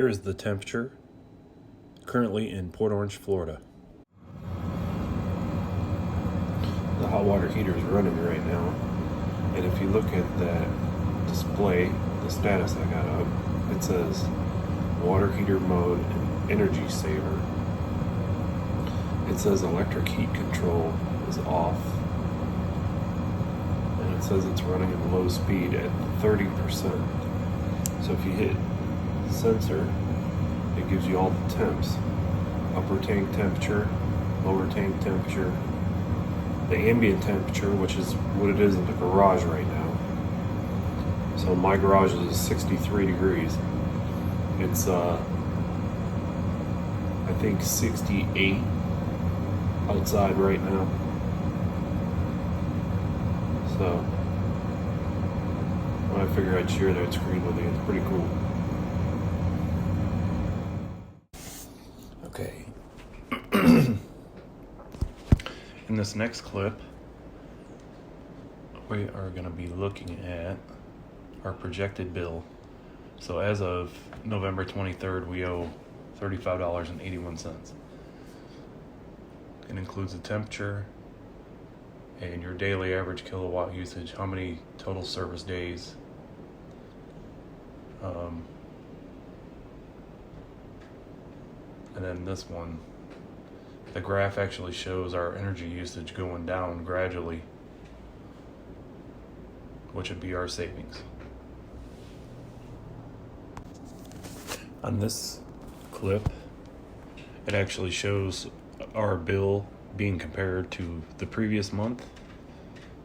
Here's the temperature currently in Port Orange, Florida. The hot water heater is running right now, and if you look at that display, the status I got up, it says water heater mode and energy saver. It says electric heat control is off, and it says it's running at low speed at 30%. So if you hit sensor, it gives you all the temps: upper tank temperature, lower tank temperature, the ambient temperature, which is what it is in the garage right now. So my garage is 63 degrees. It's I think 68 outside right now. So I figured I'd share that screen with you. It's pretty cool. Okay. In this next clip, we are going to be looking at our projected bill. So as of November 23rd, we owe $35.81. It includes the temperature and your daily average kilowatt usage, how many total service days, and then this one, the graph actually shows our energy usage going down gradually, which would be our savings. On this clip, it actually shows our bill being compared to the previous month.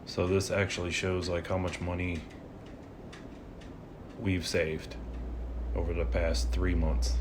So this actually shows like how much money we've saved over the past 3 months.